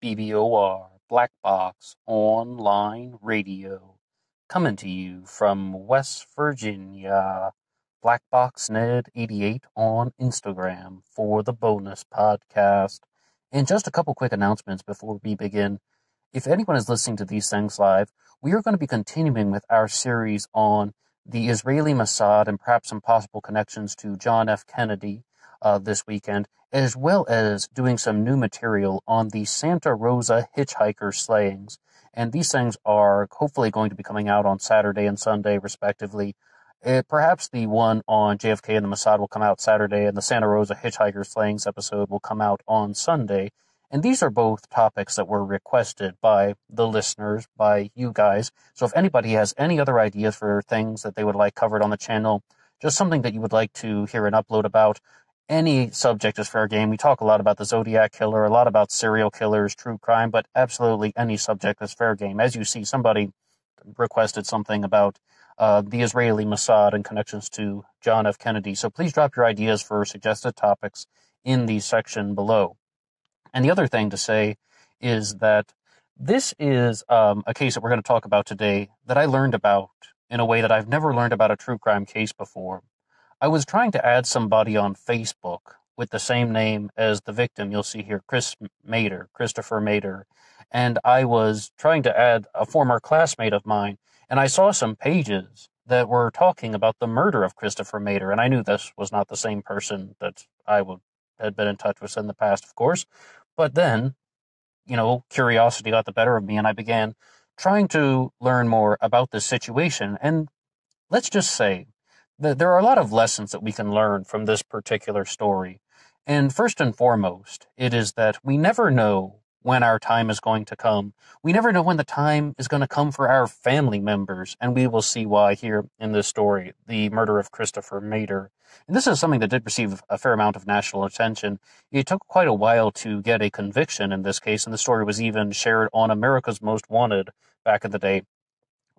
BBOR, Black Box Online Radio, coming to you from West Virginia. Black Box Ned 88 on Instagram for the bonus podcast. And just a couple quick announcements before we begin. If anyone is listening to these things live, we are going to be continuing with our series on the Israeli Mossad and perhaps some possible connections to John F. Kennedy this weekend, as well as doing some new material on the Santa Rosa hitchhiker slayings. And these things are hopefully going to be coming out on Saturday and Sunday, respectively. Perhaps the one on JFK and the Mossad will come out Saturday, and the Santa Rosa hitchhiker slayings episode will come out on Sunday. And these are both topics that were requested by the listeners, by you guys. So if anybody has any other ideas for things that they would like covered on the channel, just something that you would like to hear an upload about, any subject is fair game. We talk a lot about the Zodiac Killer, a lot about serial killers, true crime, but absolutely any subject is fair game. As you see, somebody requested something about the Israeli Mossad and connections to John F. Kennedy. So please drop your ideas for suggested topics in the section below. And the other thing to say is that this is a case that we're going to talk about today that I learned about in a way that I've never learned about a true crime case before. I was trying to add somebody on Facebook with the same name as the victim. You'll see here, Christopher Mader. And I was trying to add a former classmate of mine, and I saw some pages that were talking about the murder of Christopher Mader, and I knew this was not the same person that had been in touch with in the past, of course. But then, curiosity got the better of me, and I began trying to learn more about this situation. And let's just say that there are a lot of lessons that we can learn from this particular story. And first and foremost, it is that we never know when our time is going to come. We never know when the time is going to come for our family members, and we will see why here in this story, the murder of Christopher Mader. And this is something that did receive a fair amount of national attention. It took quite a while to get a conviction in this case, and the story was even shared on America's Most Wanted back in the day.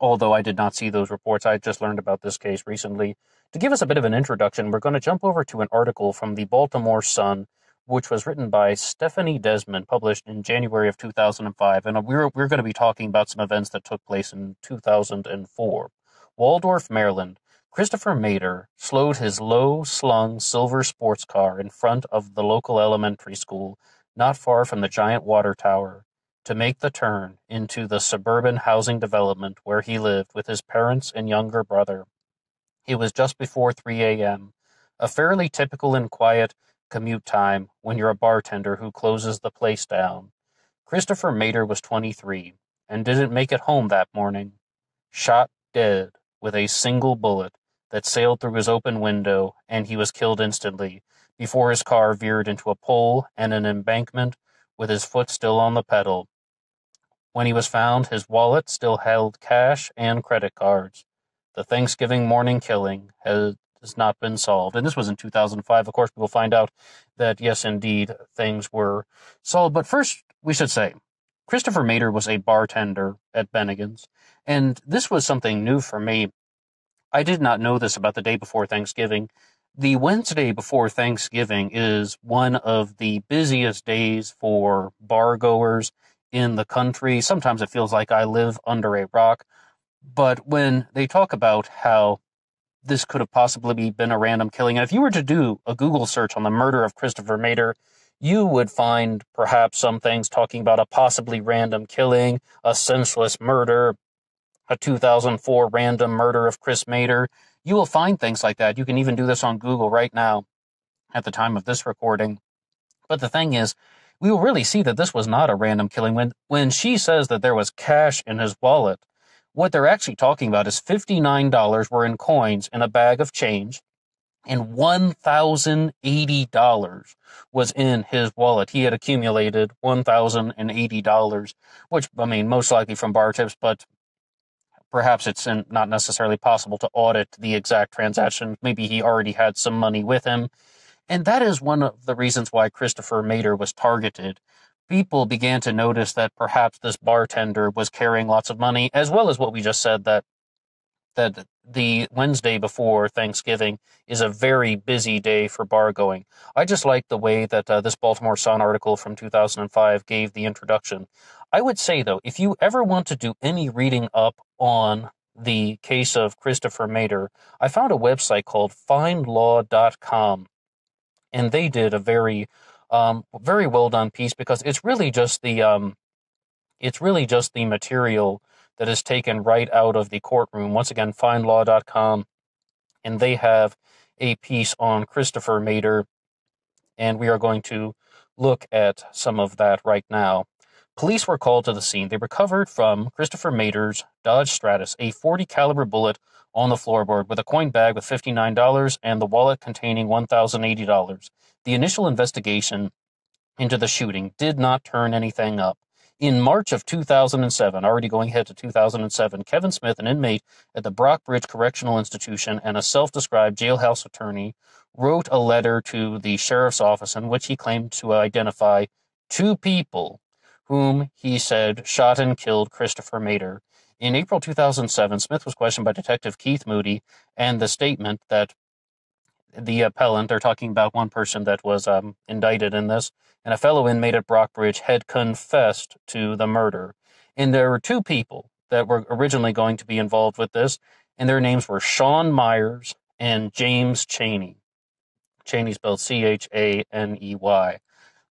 Although I did not see those reports, I just learned about this case recently. To give us a bit of an introduction, we're going to jump over to an article from the Baltimore Sun, which was written by Stephanie Desmond, published in January of 2005. And we're going to be talking about some events that took place in 2004. Waldorf, Maryland. Christopher Mader slowed his low-slung silver sports car in front of the local elementary school, not far from the giant water tower, to make the turn into the suburban housing development where he lived with his parents and younger brother. It was just before 3 a.m., a fairly typical and quiet commute time when you're a bartender who closes the place down. Christopher Mader was 23 and didn't make it home that morning, shot dead with a single bullet that sailed through his open window, and he was killed instantly before his car veered into a pole and an embankment with his foot still on the pedal. When he was found, his wallet still held cash and credit cards. The Thanksgiving morning killing has not been solved. And this was in 2005. Of course, we will find out that, yes, indeed, things were solved. But first, we should say, Christopher Mader was a bartender at Bennigan's, and this was something new for me. I did not know this about the day before Thanksgiving. The Wednesday before Thanksgiving is one of the busiest days for bar goers in the country. Sometimes it feels like I live under a rock. But when they talk about how this could have possibly been a random killing, and if you were to do a Google search on the murder of Christopher Mader, you would find perhaps some things talking about a possibly random killing, a senseless murder, a 2004 random murder of Chris Mader. You will find things like that. You can even do this on Google right now at the time of this recording. But the thing is, we will really see that this was not a random killing. When she says that there was cash in his wallet, what they're actually talking about is $59 were in coins in a bag of change, and $1,080 was in his wallet. He had accumulated $1,080, which, most likely from bar tips, but perhaps it's not necessarily possible to audit the exact transaction. Maybe he already had some money with him. And that is one of the reasons why Christopher Mader was targeted. People began to notice that perhaps this bartender was carrying lots of money, as well as what we just said, that that the Wednesday before Thanksgiving is a very busy day for bar going. I just like the way that this Baltimore Sun article from 2005 gave the introduction. I would say, though, if you ever want to do any reading up on the case of Christopher Mader, I found a website called findlaw.com, and they did a very well done piece, because it's really just the material that is taken right out of the courtroom. Once again, findlaw.com, and they have a piece on Christopher Mader, and we are going to look at some of that right now. Police were called to the scene. They recovered from Christopher Mader's Dodge Stratus a .40 caliber bullet on the floorboard, with a coin bag with $59 and the wallet containing $1,080. The initial investigation into the shooting did not turn anything up. In March of 2007, already going ahead to 2007, Kevin Smith, an inmate at the Brockbridge Correctional Institution and a self-described jailhouse attorney, wrote a letter to the sheriff's office in which he claimed to identify two people whom he said shot and killed Christopher Mader. In April 2007, Smith was questioned by Detective Keith Moody, and the statement that the appellant, they're talking about one person that was indicted in this, and a fellow inmate at Brockbridge had confessed to the murder. And there were two people that were originally going to be involved with this, and their names were Sean Myers and James Chaney. Chaney spelled Chaney.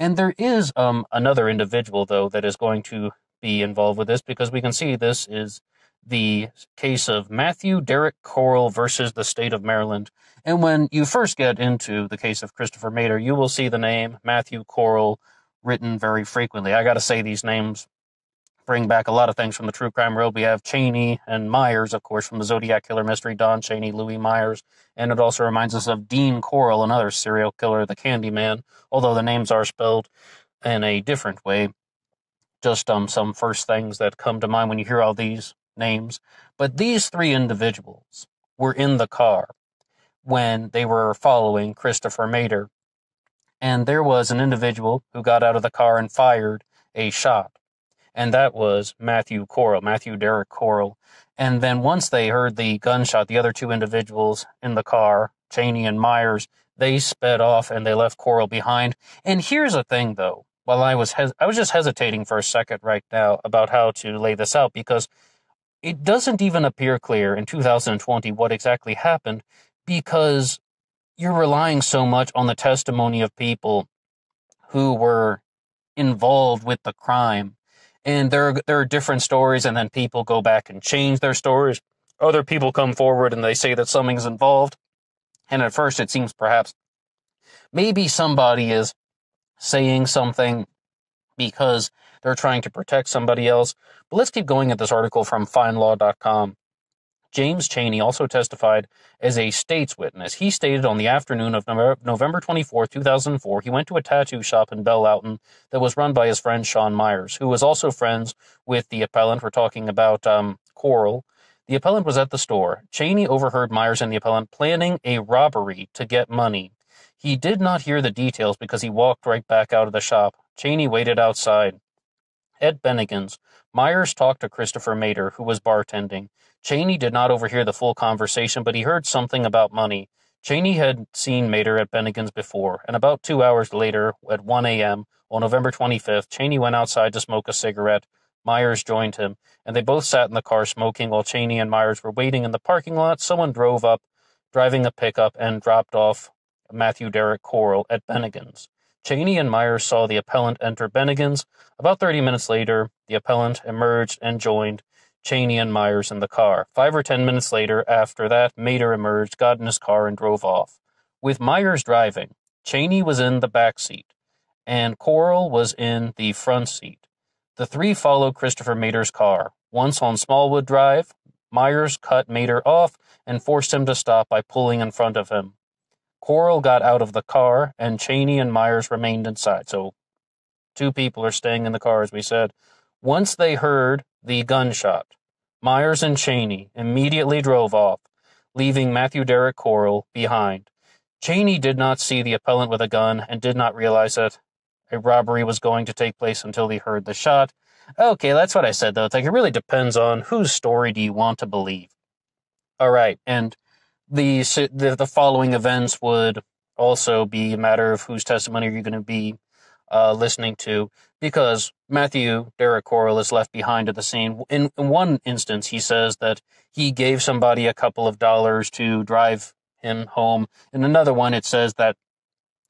And there is another individual, though, that is going to be involved with this, because we can see this is the case of Matthew Derek Corll versus the state of Maryland. And when you first get into the case of Christopher Mader, you will see the name Matthew Corll written very frequently. I got to say, these names bring back a lot of things from the true crime world. We have Chaney and Myers, of course, from the Zodiac Killer mystery, Don Chaney, Louis Myers. And it also reminds us of Dean Corll, another serial killer, the Candyman, although the names are spelled in a different way. Just some first things that come to mind when you hear all these names. But these three individuals were in the car when they were following Christopher Mader. And there was an individual who got out of the car and fired a shot. And that was Matthew Derek Corll. And then once they heard the gunshot, the other two individuals in the car, Chaney and Myers, they sped off and they left Corll behind. And here's the thing, though. While I was just hesitating for a second right now about how to lay this out, because it doesn't even appear clear in 2020 what exactly happened, because you're relying so much on the testimony of people who were involved with the crime. And there are different stories, and then people go back and change their stories. Other people come forward and they say that something's involved. And at first it seems perhaps maybe somebody is saying something because they're trying to protect somebody else. But let's keep going at this article from findlaw.com. James Chaney also testified as a state's witness. He stated on the afternoon of November 24, 2004, he went to a tattoo shop in Belle Alton that was run by his friend Sean Myers, who was also friends with the appellant. We're talking about Corll. The appellant was at the store. Chaney overheard Myers and the appellant planning a robbery to get money. He did not hear the details because he walked right back out of the shop. Chaney waited outside. At Bennigan's, Myers talked to Christopher Mader, who was bartending. Chaney did not overhear the full conversation, but he heard something about money. Chaney had seen Mader at Bennigan's before, and about 2 hours later, at 1 a.m., on November 25th, Chaney went outside to smoke a cigarette. Myers joined him, and they both sat in the car smoking while Chaney and Myers were waiting in the parking lot. Someone drove up, driving a pickup, and dropped off Matthew Derek Corll at Bennigan's. Chaney and Myers saw the appellant enter Bennigan's. About 30 minutes later, the appellant emerged and joined Chaney and Myers in the car. 5 or 10 minutes later, after that, Mader emerged, got in his car, and drove off. With Myers driving, Chaney was in the back seat, and Corll was in the front seat. The three followed Christopher Mader's car. Once on Smallwood Drive, Myers cut Mader off and forced him to stop by pulling in front of him. Corll got out of the car, and Chaney and Myers remained inside. So, two people are staying in the car, as we said. Once they heard the gunshot, Myers and Chaney immediately drove off, leaving Matthew Derek Corll behind. Chaney did not see the appellant with a gun and did not realize that a robbery was going to take place until he heard the shot. Okay, that's what I said, though. It's like, it really depends on whose story do you want to believe. All right, and the following events would also be a matter of whose testimony you're going to be listening to, because Matthew Derek Corll is left behind at the scene. In one instance, he says that he gave somebody a couple of dollars to drive him home. In another one, it says that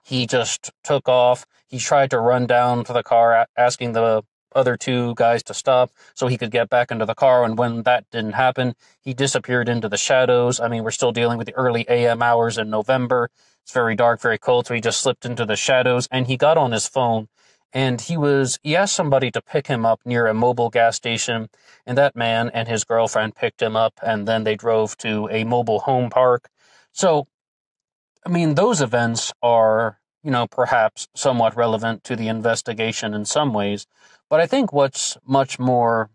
he just took off. He tried to run down to the car, asking the other two guys to stop so he could get back into the car. And when that didn't happen, he disappeared into the shadows. I mean, we're still dealing with the early AM hours in November. It's very dark, very cold. So he just slipped into the shadows, and he got on his phone, and he asked somebody to pick him up near a mobile gas station. And that man and his girlfriend picked him up, and then they drove to a mobile home park. So, I mean, those events are, perhaps somewhat relevant to the investigation in some ways. But I think what's much more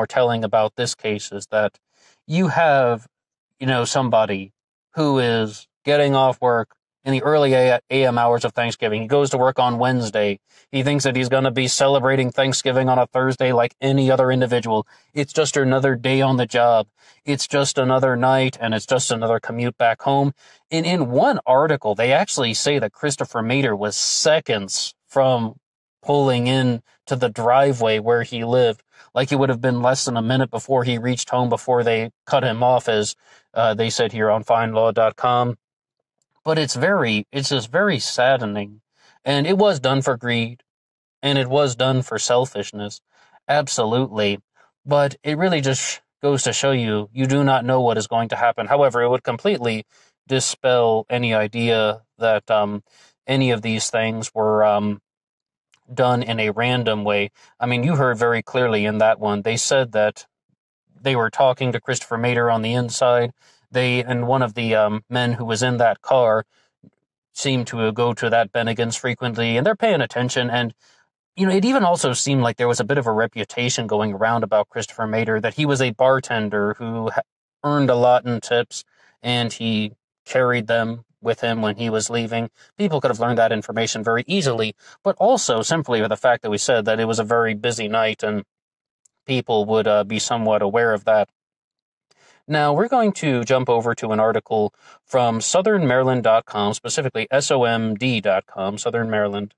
telling about this case is that you have, somebody who is getting off work in the early AM hours of Thanksgiving. He goes to work on Wednesday. He thinks that he's going to be celebrating Thanksgiving on a Thursday like any other individual. It's just another day on the job. It's just another night, and it's just another commute back home. And in one article, they actually say that Christopher Mader was seconds from pulling in to the driveway where he lived. Like it would have been less than a minute before he reached home before they cut him off, as they said here on FindLaw.com. But it's just very saddening. And it was done for greed, and it was done for selfishness. Absolutely. But it really just goes to show you do not know what is going to happen. However, it would completely dispel any idea that any of these things were done in a random way. I mean, you heard very clearly in that one, they said that they were talking to Christopher Mader on the inside. And one of the men who was in that car seemed to go to that Bennigan's frequently, and they're paying attention. And, it even also seemed like there was a bit of a reputation going around about Christopher Mader, that he was a bartender who earned a lot in tips, and he carried them with him when he was leaving. People could have learned that information very easily, but also simply with the fact that we said that it was a very busy night, and people would be somewhat aware of that. Now, we're going to jump over to an article from southernmaryland.com, specifically SOMD.com, Southern Maryland.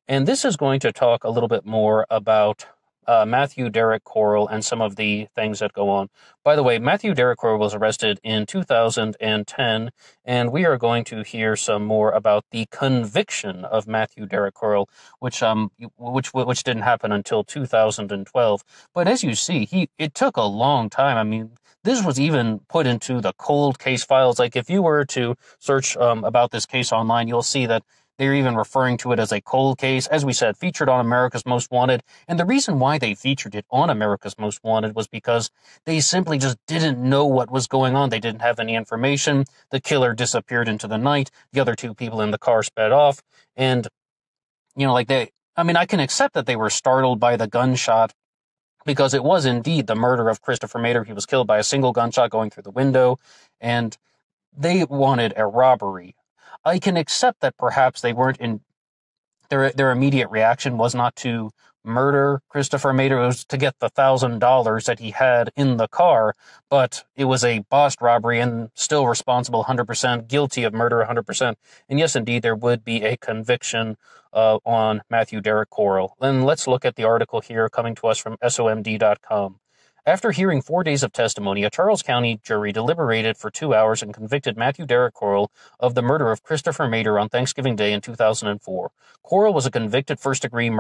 And this is going to talk a little bit more about Matthew Derek Corll and some of the things that go on. By the way, Matthew Derek Corll was arrested in 2010, and we are going to hear some more about the conviction of Matthew Derek Corll, which didn't happen until 2012. But as you see, it took a long time. I mean, this was even put into the cold case files. Like if you were to search about this case online, you'll see that they're even referring to it as a cold case, as we said, featured on America's Most Wanted. And the reason why they featured it on America's Most Wanted was because they simply just didn't know what was going on. They didn't have any information. The killer disappeared into the night. The other two people in the car sped off. And, I can accept that they were startled by the gunshot, because it was indeed the murder of Christopher Mader. He was killed by a single gunshot going through the window, and they wanted a robbery. I can accept that perhaps they weren't in their immediate reaction was not to murder Christopher Mader. It was to get the $1,000 that he had in the car, but it was a botched robbery and still responsible 100%, guilty of murder 100%. And yes, indeed, there would be a conviction on Matthew Derek Corll. And let's look at the article here coming to us from SOMD.com. After hearing 4 days of testimony, a Charles County jury deliberated for 2 hours and convicted Matthew Derek Corll of the murder of Christopher Mader on Thanksgiving Day in 2004. Corll was convicted of first-degree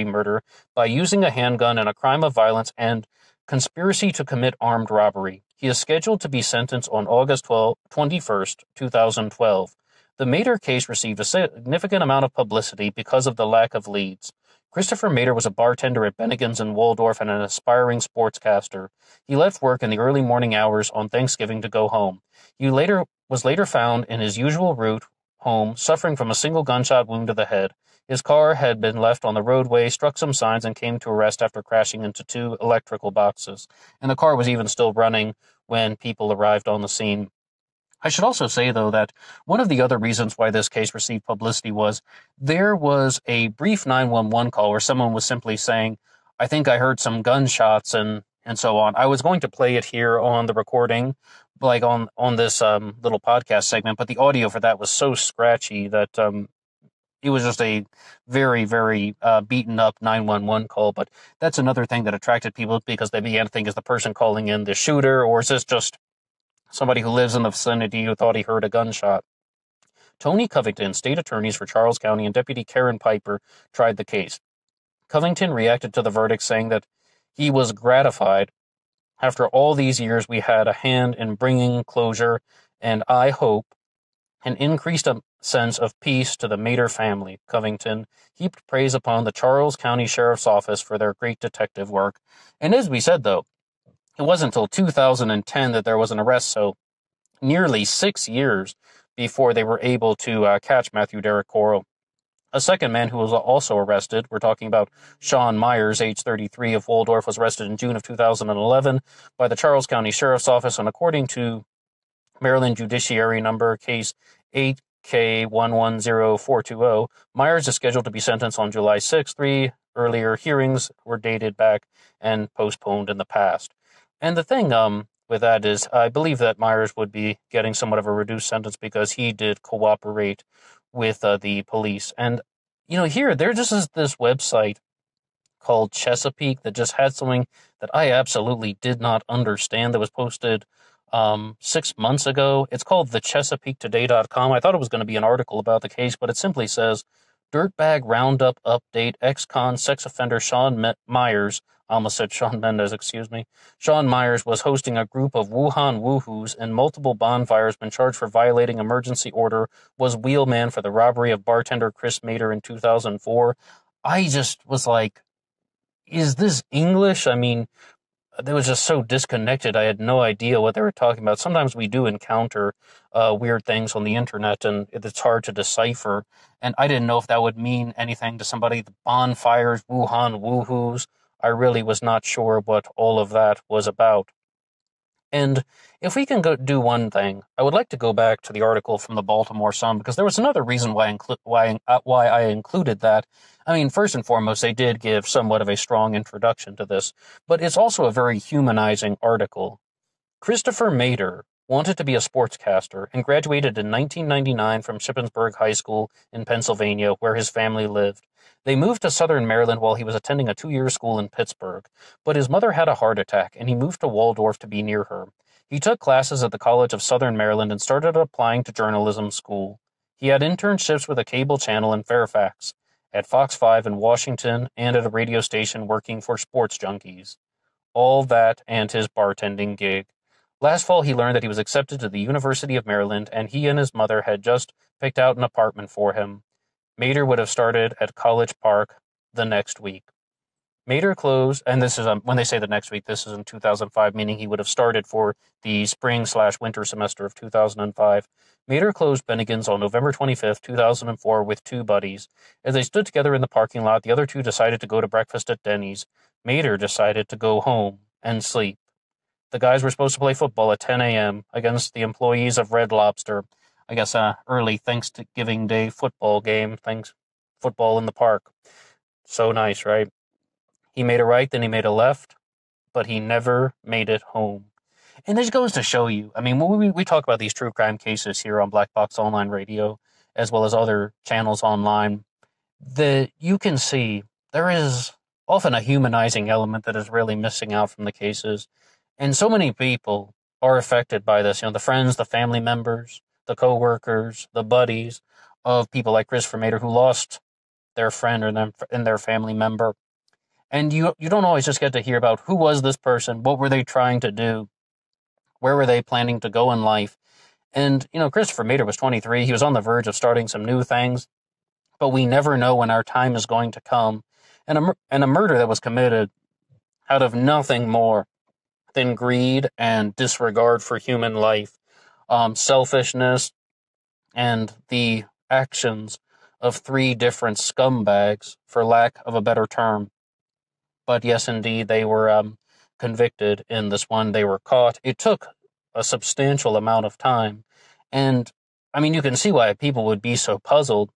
murder by using a handgun in a crime of violence and conspiracy to commit armed robbery. He is scheduled to be sentenced on August 21st, 2012. The Mader case received a significant amount of publicity because of the lack of leads. Christopher Mader was a bartender at Bennigan's in Waldorf and an aspiring sportscaster. He left work in the early morning hours on Thanksgiving to go home. He was later found in his usual route home, suffering from a single gunshot wound to the head. His car had been left on the roadway, struck some signs, and came to a rest after crashing into 2 electrical boxes. And the car was even still running when people arrived on the scene. I should also say, though, that one of the other reasons why this case received publicity was there was a brief 911 call where someone was simply saying, I think I heard some gunshots, and and so on. I was going to play it here on the recording, like on this little podcast segment, but the audio for that was so scratchy that it was just a very, very beaten up 911 call. But that's another thing that attracted people, because they began to think, is the person calling in the shooter, or is this just somebody who lives in the vicinity who thought he heard a gunshot? Tony Covington, state attorneys for Charles County, and Deputy Karen Piper tried the case. Covington reacted to the verdict, saying that he was gratified. After all these years, we had a hand in bringing closure, and I hope an increased sense of peace to the Mater family. Covington heaped praise upon the Charles County Sheriff's Office for their great detective work. And as we said, though, it wasn't until 2010 that there was an arrest, so nearly 6 years before they were able to catch Matthew Derrick Corll. A second man who was also arrested, we're talking about Sean Myers, age 33, of Waldorf, was arrested in June of 2011 by the Charles County Sheriff's Office, and according to Maryland Judiciary Number Case 8K110420, Myers is scheduled to be sentenced on July 6th. 3 earlier hearings were dated back and postponed in the past. And the thing with that is, I believe that Myers would be getting somewhat of a reduced sentence because he did cooperate with the police. And, here, there just is this website called Chesapeake that just had something that I absolutely did not understand that was posted 6 months ago. It's called thechesapeaketoday.com. I thought it was going to be an article about the case, but it simply says, Dirtbag Roundup Update, ex-con sex offender Sean Myers, I almost said Sean Mendez, excuse me. Sean Myers was hosting a group of Wuhan woohoos and multiple bonfires when charged for violating emergency order, was wheelman for the robbery of bartender Chris Mater in 2004. I just was like, is this English? I mean, it was just so disconnected. I had no idea what they were talking about. Sometimes we do encounter weird things on the internet, and it's hard to decipher. And I didn't know if that would mean anything to somebody. The bonfires, Wuhan woohoos. I really was not sure what all of that was about. And if we can do one thing, I would like to go back to the article from the Baltimore Sun, because there was another reason why I included that. I mean, first and foremost, they did give somewhat of a strong introduction to this, but it's also a very humanizing article. Christopher Mater wanted to be a sportscaster and graduated in 1999 from Shippensburg High School in Pennsylvania, where his family lived. They moved to Southern Maryland while he was attending a 2-year school in Pittsburgh, but his mother had a heart attack, and he moved to Waldorf to be near her. He took classes at the College of Southern Maryland and started applying to journalism school. He had internships with a cable channel in Fairfax, at Fox 5 in Washington, and at a radio station working for Sports Junkies. All that and his bartending gig. Last fall, he learned that he was accepted to the University of Maryland, and he and his mother had just picked out an apartment for him. Mater would have started at College Park the next week. Mater closed, and this is when they say the next week, this is in 2005, meaning he would have started for the spring/winter semester of 2005. Mater closed Bennigan's on November 25th, 2004, with 2 buddies. As they stood together in the parking lot, the other 2 decided to go to breakfast at Denny's. Mater decided to go home and sleep. The guys were supposed to play football at 10 a.m. against the employees of Red Lobster. I guess early Thanksgiving Day football game. Football in the park. So nice, right? He made a right, then he made a left, but he never made it home. And this goes to show you, I mean, when we talk about these true crime cases here on Black Box Online Radio, as well as other channels online, you can see there is often a humanizing element that is really missing out from the cases. And so many people are affected by this, the friends, the family members, the co-workers, the buddies of people like Christopher Mater who lost their friend or their family member. And you don't always just get to hear about who was this person, what were they trying to do, where were they planning to go in life. And, Christopher Mater was 23. He was on the verge of starting some new things, but we never know when our time is going to come. And a murder that was committed out of nothing more than greed and disregard for human life, selfishness, and the actions of 3 different scumbags, for lack of a better term. But yes, indeed, they were convicted in this one. They were caught. It took a substantial amount of time. And, I mean, you can see why people would be so puzzled,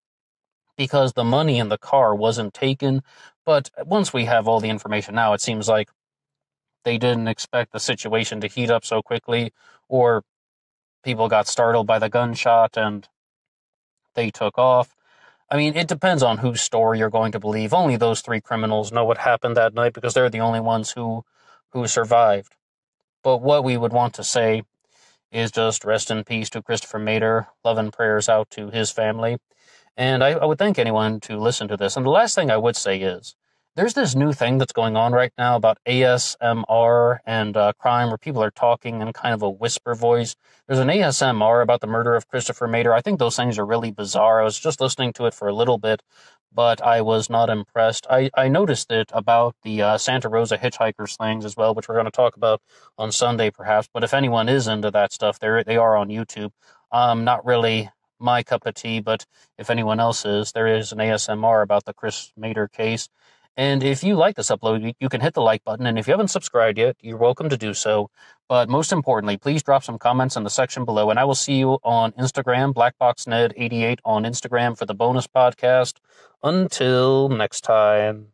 because the money in the car wasn't taken. But once we have all the information now, it seems like they didn't expect the situation to heat up so quickly, or people got startled by the gunshot and they took off. I mean, it depends on whose story you're going to believe. Only those three criminals know what happened that night because they're the only ones who survived. But what we would want to say is just rest in peace to Christopher Mader. Love and prayers out to his family. And I would thank anyone to listen to this. And the last thing I would say is there's this new thing that's going on right now about ASMR and crime where people are talking in kind of a whisper voice. There's an ASMR about the murder of Christopher Mader. I think those things are really bizarre. I was just listening to it for a little bit, but I was not impressed. I noticed it about the Santa Rosa hitchhikers things as well, which we're going to talk about on Sunday perhaps. But if anyone is into that stuff, they are on YouTube. Not really my cup of tea, but if anyone else is, there is an ASMR about the Chris Mader case. And if you like this upload, you can hit the like button. And if you haven't subscribed yet, you're welcome to do so. But most importantly, please drop some comments in the section below. And I will see you on Instagram, BlackBoxNed88 on Instagram for the bonus podcast. Until next time.